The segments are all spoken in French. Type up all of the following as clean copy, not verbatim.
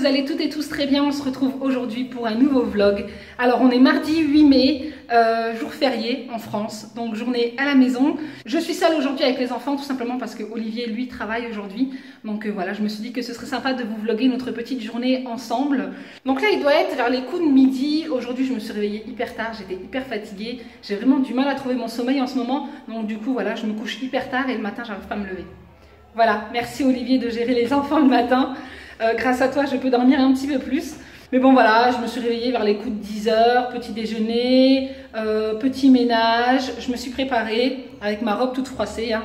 vous allez toutes et tous très bien. On se retrouve aujourd'hui pour un nouveau vlog. Alors on est mardi 8 mai, jour férié en France, donc journée à la maison. Je suis seule aujourd'hui avec les enfants tout simplement parce que Olivier lui travaille aujourd'hui. Donc voilà, je me suis dit que ce serait sympa de vous vlogger notre petite journée ensemble. Donc là il doit être vers les coups de midi. Aujourd'hui je me suis réveillée hyper tard, j'étais hyper fatiguée. J'ai vraiment du mal à trouver mon sommeil en ce moment. Donc du coup voilà, je me couche hyper tard et le matin j'arrive pas à me lever. Voilà, merci Olivier de gérer les enfants le matin. Grâce à toi, je peux dormir un petit peu plus. Mais bon, voilà, je me suis réveillée vers les coups de 10 h, petit déjeuner, petit ménage. Je me suis préparée avec ma robe toute froissée. Hein.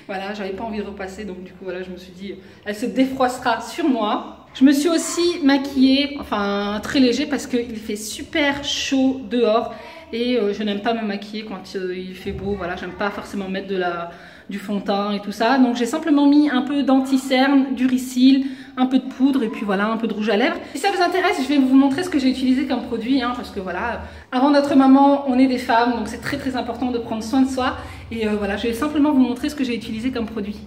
Voilà, j'avais pas envie de repasser, donc du coup, voilà, je me suis dit, elle se défroissera sur moi. Je me suis aussi maquillée, enfin très léger parce qu'il fait super chaud dehors. Et je n'aime pas me maquiller quand il fait beau. Voilà, j'aime pas forcément mettre du fond de teint et tout ça. Donc j'ai simplement mis un peu d'anti-cerne, du Risil, un peu de poudre et puis voilà, un peu de rouge à lèvres. Si ça vous intéresse, je vais vous montrer ce que j'ai utilisé comme produit, hein, parce que voilà, avant d'être maman, on est des femmes, donc c'est très très important de prendre soin de soi. Et voilà, je vais simplement vous montrer ce que j'ai utilisé comme produit.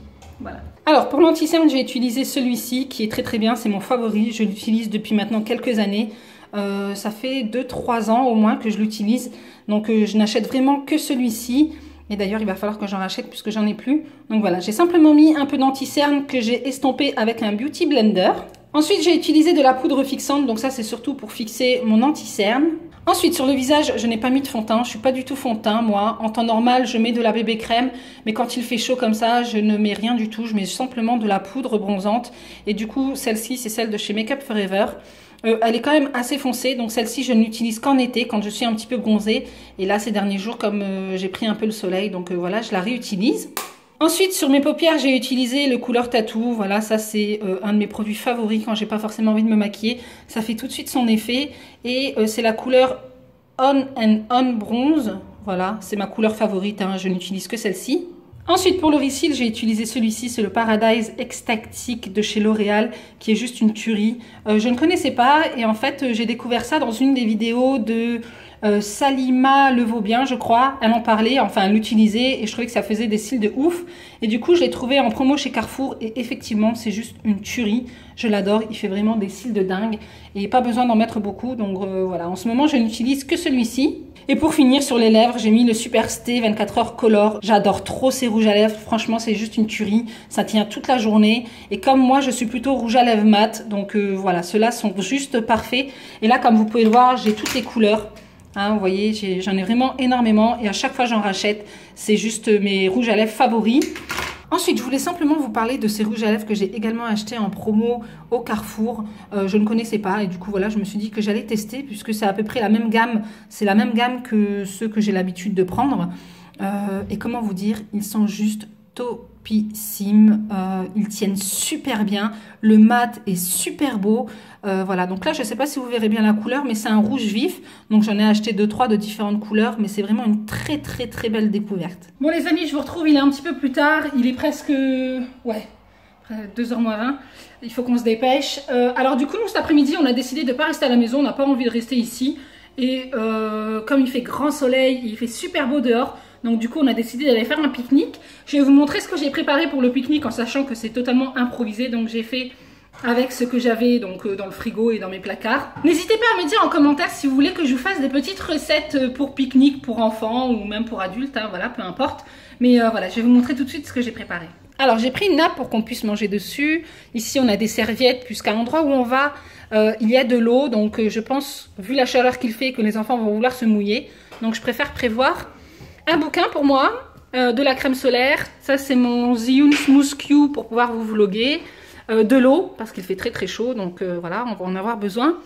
Voilà. Alors pour l'anti-cerne, j'ai utilisé celui-ci qui est très très bien, c'est mon favori. Je l'utilise depuis maintenant quelques années. Ça fait 2-3 ans au moins que je l'utilise. Donc je n'achète vraiment que celui-ci. Et d'ailleurs, il va falloir que j'en rachète puisque j'en ai plus. Donc voilà, j'ai simplement mis un peu d'anti-cerne que j'ai estompé avec un Beauty Blender. Ensuite, j'ai utilisé de la poudre fixante. Donc ça, c'est surtout pour fixer mon anti-cerne. Ensuite, sur le visage, je n'ai pas mis de fond de teint. Je suis pas du tout fond de teint, moi. En temps normal, je mets de la bébé crème. Mais quand il fait chaud comme ça, je ne mets rien du tout. Je mets simplement de la poudre bronzante. Et du coup, celle-ci, c'est celle de chez Make Up Forever. Elle est quand même assez foncée, donc celle-ci je ne l'utilise qu'en été quand je suis un petit peu bronzée. Et là ces derniers jours comme j'ai pris un peu le soleil, donc voilà, je la réutilise. Ensuite sur mes paupières j'ai utilisé le Couleur Tattoo. Voilà, ça c'est un de mes produits favoris quand j'ai pas forcément envie de me maquiller. Ça fait tout de suite son effet. Et c'est la couleur On and On Bronze. Voilà, c'est ma couleur favorite, hein, je n'utilise que celle-ci. Ensuite, pour le Risil, j'ai utilisé celui-ci, c'est le Paradise Extatic de chez L'Oréal, qui est juste une tuerie. Je ne connaissais pas et en fait, j'ai découvert ça dans une des vidéos de Salima Levaubien, je crois. Elle en parlait, enfin elle l'utilisait et je trouvais que ça faisait des cils de ouf. Et du coup, je l'ai trouvé en promo chez Carrefour et effectivement, c'est juste une tuerie. Je l'adore, il fait vraiment des cils de dingue et pas besoin d'en mettre beaucoup. Donc voilà, en ce moment, je n'utilise que celui-ci. Et pour finir sur les lèvres, j'ai mis le Superstay 24 heures Color. J'adore trop ces rouges à lèvres. Franchement, c'est juste une tuerie. Ça tient toute la journée. Et comme moi, je suis plutôt rouge à lèvres mat. Donc voilà, ceux-là sont juste parfaits. Et là, comme vous pouvez le voir, j'ai toutes les couleurs. Hein, vous voyez, j'en ai vraiment énormément. Et à chaque fois, j'en rachète. C'est juste mes rouges à lèvres favoris. Ensuite, je voulais simplement vous parler de ces rouges à lèvres que j'ai également acheté en promo au Carrefour. Je ne connaissais pas et du coup, voilà, je me suis dit que j'allais tester puisque c'est à peu près la même gamme. C'est la même gamme que ceux que j'ai l'habitude de prendre. Et comment vous dire, ils sont juste topissimes. Ils tiennent super bien. Le mat est super beau. Voilà, donc là, je ne sais pas si vous verrez bien la couleur, mais c'est un rouge vif. Donc j'en ai acheté 2-3 de différentes couleurs, mais c'est vraiment une très très très belle découverte. Bon les amis, je vous retrouve, il est un petit peu plus tard. Il est presque, ouais, 2h moins 20. Il faut qu'on se dépêche. Alors du coup, nous cet après-midi, on a décidé de ne pas rester à la maison. On n'a pas envie de rester ici. Et comme il fait grand soleil, il fait super beau dehors. Donc du coup, on a décidé d'aller faire un pique-nique. Je vais vous montrer ce que j'ai préparé pour le pique-nique en sachant que c'est totalement improvisé. Donc j'ai fait avec ce que j'avais donc dans le frigo et dans mes placards. N'hésitez pas à me dire en commentaire si vous voulez que je vous fasse des petites recettes pour pique-nique, pour enfants ou même pour adultes, hein, voilà, peu importe. Mais voilà, je vais vous montrer tout de suite ce que j'ai préparé. Alors j'ai pris une nappe pour qu'on puisse manger dessus. Ici on a des serviettes puisqu'à l'endroit où on va, il y a de l'eau. Donc je pense, vu la chaleur qu'il fait, que les enfants vont vouloir se mouiller. Donc je préfère prévoir un bouquin pour moi, de la crème solaire. Ça c'est mon Zhiyun Smooth Q pour pouvoir vous vlogger. De l'eau parce qu'il fait très très chaud, donc voilà, on va en avoir besoin.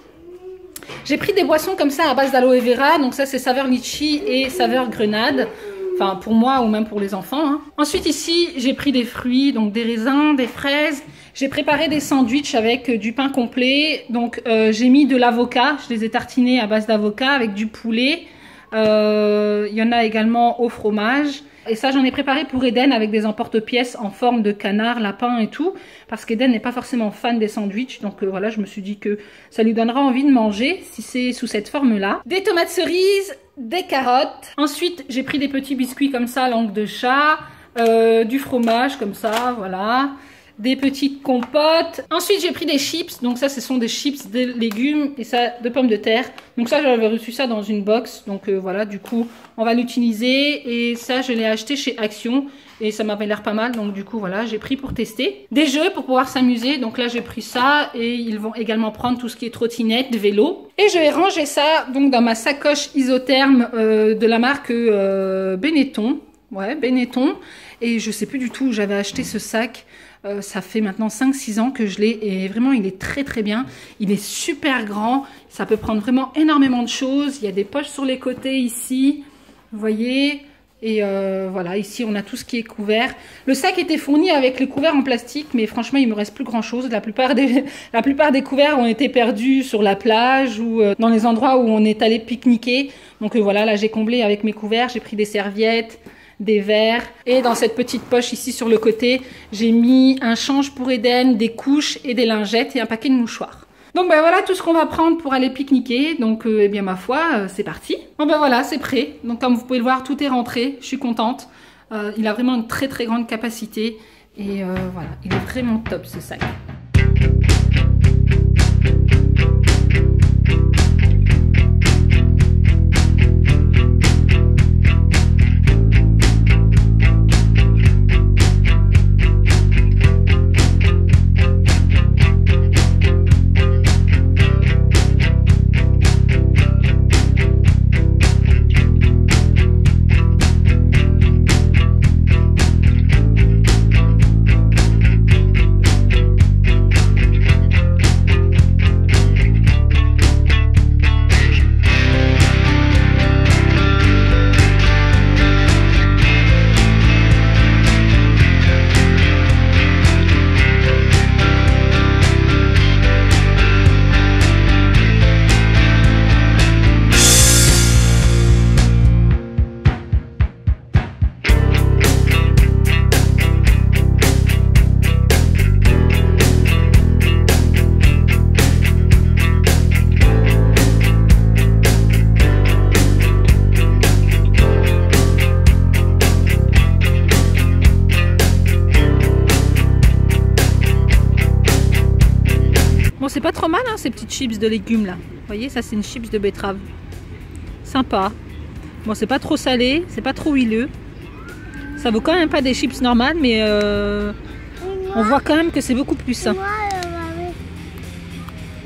J'ai pris des boissons comme ça à base d'aloe vera, donc ça c'est saveur litchi et saveur grenade, enfin pour moi ou même pour les enfants, hein. Ensuite ici j'ai pris des fruits, donc des raisins, des fraises. J'ai préparé des sandwichs avec du pain complet, donc j'ai mis de l'avocat, je les ai tartinés à base d'avocat avec du poulet. Il y en a également au fromage. Et ça, j'en ai préparé pour Eden avec des emporte-pièces en forme de canard, lapin et tout. Parce qu'Eden n'est pas forcément fan des sandwichs. Donc voilà, je me suis dit que ça lui donnera envie de manger si c'est sous cette forme-là. Des tomates cerises, des carottes. Ensuite, j'ai pris des petits biscuits comme ça, langue de chat. Du fromage comme ça, voilà. des petites compotes. Ensuite, j'ai pris des chips. Donc ça, ce sont des chips de légumes et ça, de pommes de terre. Donc ça, j'avais reçu ça dans une box. Donc voilà, du coup, on va l'utiliser. Et ça, je l'ai acheté chez Action. Et ça m'avait l'air pas mal. Donc du coup, voilà, j'ai pris pour tester. Des jeux pour pouvoir s'amuser. Donc là, j'ai pris ça. Et ils vont également prendre tout ce qui est trottinette, vélo. Et je vais ranger ça donc dans ma sacoche isotherme de la marque Benetton. Ouais, Benetton. Et je sais plus du tout où j'avais acheté ce sac. Ça fait maintenant 5-6 ans que je l'ai et vraiment il est très très bien. Il est super grand, ça peut prendre vraiment énormément de choses. Il y a des poches sur les côtés ici, vous voyez. Et voilà, ici on a tout ce qui est couvert. Le sac était fourni avec les couverts en plastique, mais franchement il me reste plus grand chose. La plupart des couverts ont été perdus sur la plage ou dans les endroits où on est allé pique-niquer. Donc voilà, là j'ai comblé avec mes couverts, j'ai pris des serviettes, des verres. Et dans cette petite poche ici sur le côté, j'ai mis un change pour Eden, des couches et des lingettes et un paquet de mouchoirs. Donc ben voilà tout ce qu'on va prendre pour aller pique-niquer. Donc eh bien ma foi, c'est parti. Bon ben voilà, c'est prêt. Donc comme vous pouvez le voir, tout est rentré. Je suis contente. Il a vraiment une très très grande capacité. Et voilà, il est vraiment top ce sac. Bon, c'est pas trop mal, hein, ces petites chips de légumes là. Vous voyez, ça c'est une chips de betterave. Sympa. Bon, c'est pas trop salé, c'est pas trop huileux. Ça vaut quand même pas des chips normales, mais on voit quand même que c'est beaucoup plus sain.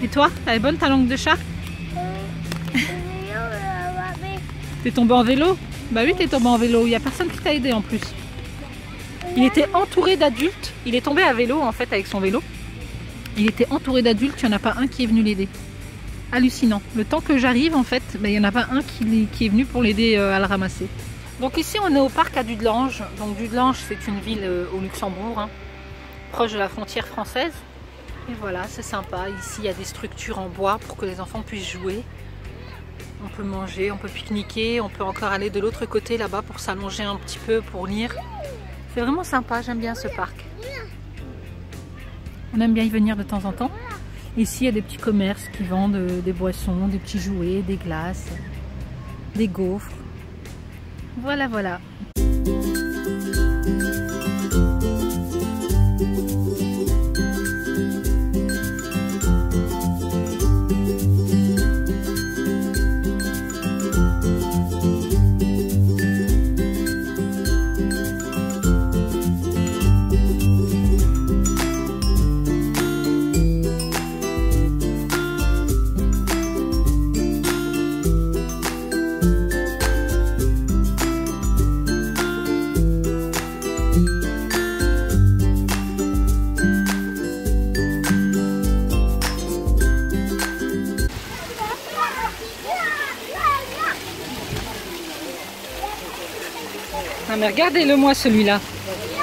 Et toi, elle est bonne ta langue de chat? T'es tombé en vélo? Bah oui, t'es tombé en vélo. Il n'y a personne qui t'a aidé en plus. Il était entouré d'adultes. Il est tombé à vélo en fait avec son vélo. Il était entouré d'adultes, il n'y en a pas un qui est venu l'aider. Hallucinant. Le temps que j'arrive, en fait, il n'y en a pas un qui est venu pour l'aider à le ramasser. Donc ici, on est au parc à Dudelange. Donc Dudelange, c'est une ville au Luxembourg, hein, proche de la frontière française. Et voilà, c'est sympa. Ici, il y a des structures en bois pour que les enfants puissent jouer. On peut manger, on peut pique-niquer, on peut encore aller de l'autre côté là-bas pour s'allonger un petit peu, pour lire. C'est vraiment sympa, j'aime bien ce parc. On aime bien y venir de temps en temps. Ici, il y a des petits commerces qui vendent des boissons, des petits jouets, des glaces, des gaufres. Voilà, voilà. Ah mais regardez-le moi celui-là.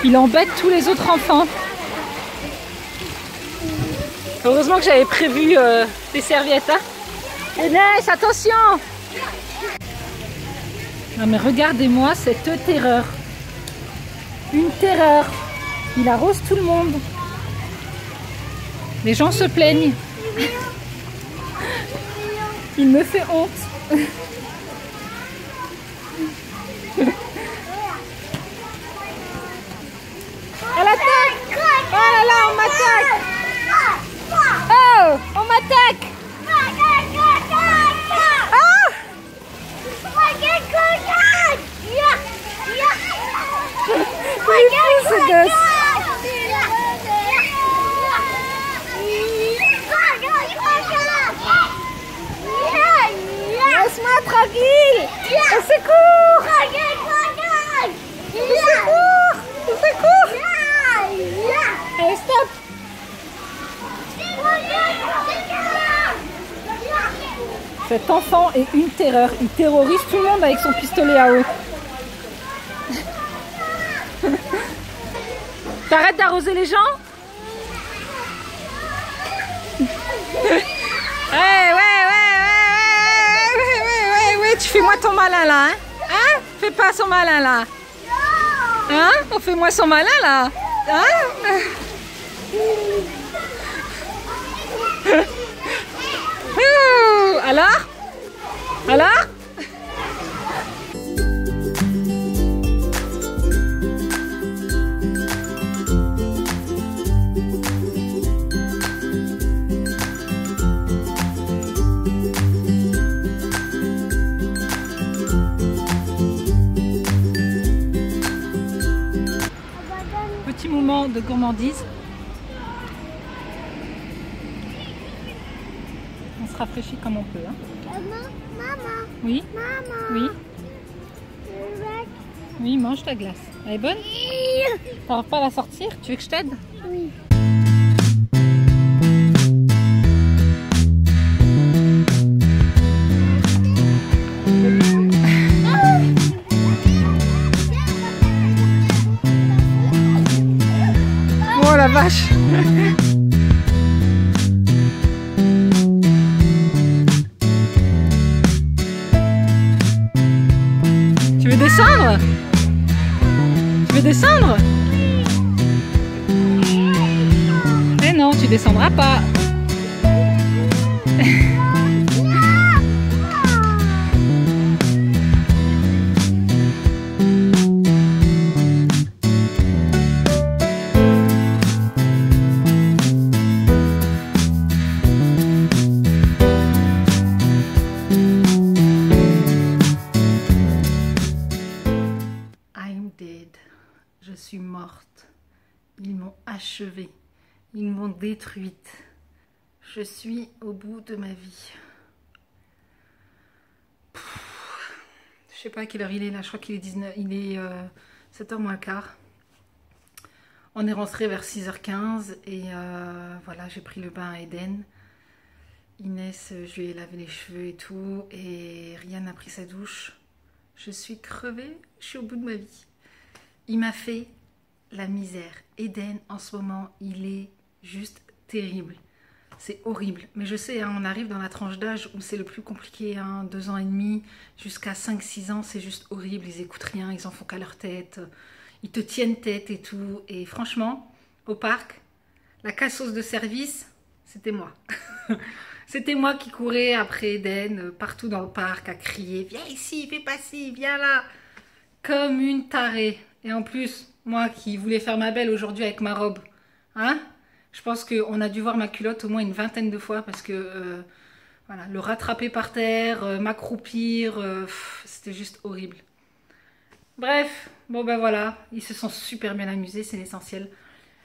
Il embête tous les autres enfants. Heureusement que j'avais prévu des serviettes. Hein. Inès, attention! Ah mais regardez-moi cette terreur. Une terreur. Il arrose tout le monde. Les gens se plaignent. Il me fait honte. Elle attaque! Oh là là, est une terreur. Il terrorise tout le monde avec son pistolet à eau. T'arrêtes d'arroser les gens? Ouais, tu fais-moi ton malin là, hein? Hein? Fais pas son malin là. Hein? On fait-moi son malin là. Hein? Alors? Alors? Petit moment de gourmandise. On se rafraîchit comme on peut. Hein. Maman. Oui. Maman. Oui. Oui, mange ta glace. Elle est bonne? T'arrives pas à la sortir? Tu veux que je t'aide? Oui. Oh la vache! Tu veux descendre? Tu veux descendre? Mais non, tu descendras pas. Je suis morte. Ils m'ont achevée. Ils m'ont détruite. Je suis au bout de ma vie. Je sais pas à quelle heure il est là. Je crois qu'il est 19. Il est 7h moins le quart. On est rentré vers 6h15 et voilà, j'ai pris le bain à Eden. Inès, je lui ai lavé les cheveux et tout. Et Ryan a pris sa douche. Je suis crevée. Je suis au bout de ma vie. Il m'a fait la misère. Eden, en ce moment, il est juste terrible. C'est horrible. Mais je sais, hein, on arrive dans la tranche d'âge où c'est le plus compliqué. Hein, 2 ans et demi jusqu'à 5-6 ans, c'est juste horrible. Ils écoutent rien, ils en font qu'à leur tête. Ils te tiennent tête et tout. Et franchement, au parc, la cassos de service, c'était moi. C'était moi qui courais après Eden, partout dans le parc, à crier « Viens ici, fais pas ci, viens là !» Comme une tarée. Et en plus, moi qui voulais faire ma belle aujourd'hui avec ma robe, hein, je pense qu'on a dû voir ma culotte au moins une 20aine de fois parce que voilà, le rattraper par terre, m'accroupir, c'était juste horrible. Bref, bon ben voilà, ils se sont super bien amusés, c'est l'essentiel.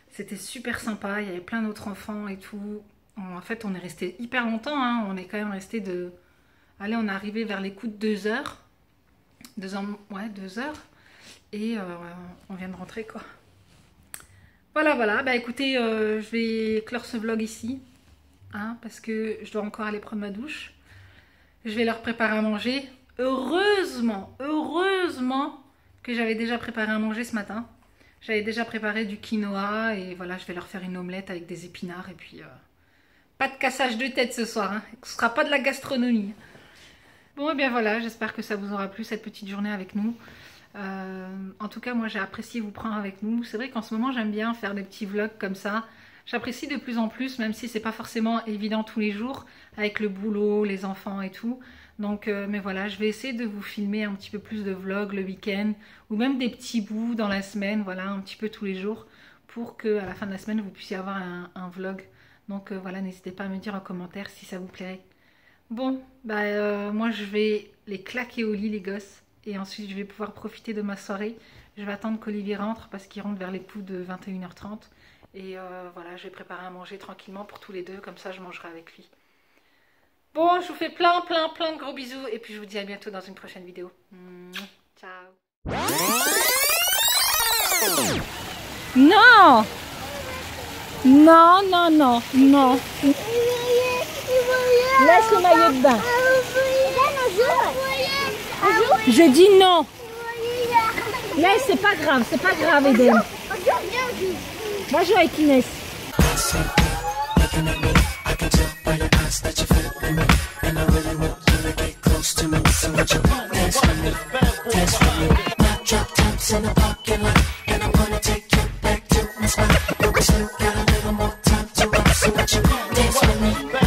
C'était super sympa, il y avait plein d'autres enfants et tout. En fait, on est resté hyper longtemps, hein. On est quand même resté de... Allez, on est arrivé vers les coups de 2 heures. 2 heures, ouais, 2 heures. Et on vient de rentrer, quoi. Voilà. Bah écoutez, je vais clore ce vlog ici. Hein, parce que je dois encore aller prendre ma douche. Je vais leur préparer à manger. Heureusement que j'avais déjà préparé à manger ce matin. J'avais déjà préparé du quinoa. Et voilà, je vais leur faire une omelette avec des épinards. Et puis, pas de cassage de tête ce soir. Hein. Ce ne sera pas de la gastronomie. Bon, et bien voilà, j'espère que ça vous aura plu cette petite journée avec nous. En tout cas, moi j'ai apprécié vous prendre avec nous. C'est vrai qu'en ce moment j'aime bien faire des petits vlogs comme ça. J'apprécie de plus en plus, même si c'est pas forcément évident tous les jours avec le boulot, les enfants et tout. Donc, mais voilà, je vais essayer de vous filmer un petit peu plus de vlogs le week-end ou même des petits bouts dans la semaine, voilà, un petit peu tous les jours pour que à la fin de la semaine vous puissiez avoir un vlog. Donc voilà, n'hésitez pas à me dire en commentaire si ça vous plairait. Bon, bah moi je vais les claquer au lit les gosses. Et ensuite, je vais pouvoir profiter de ma soirée. Je vais attendre qu'Olivier rentre parce qu'il rentre vers les coups de 21h30. Et voilà, je vais préparer à manger tranquillement pour tous les deux. Comme ça, je mangerai avec lui. Bon, je vous fais plein de gros bisous. Et puis, je vous dis à bientôt dans une prochaine vidéo. Ciao. Non! Non. Laisse le maillot de bain. Je dis non. Là, c'est pas grave, Eden. Va jouer avec Inès. Drop tops in the parking lot, and I'm gonna take you back to my spot. But we still got a little more time to rock, so won't you dance with me?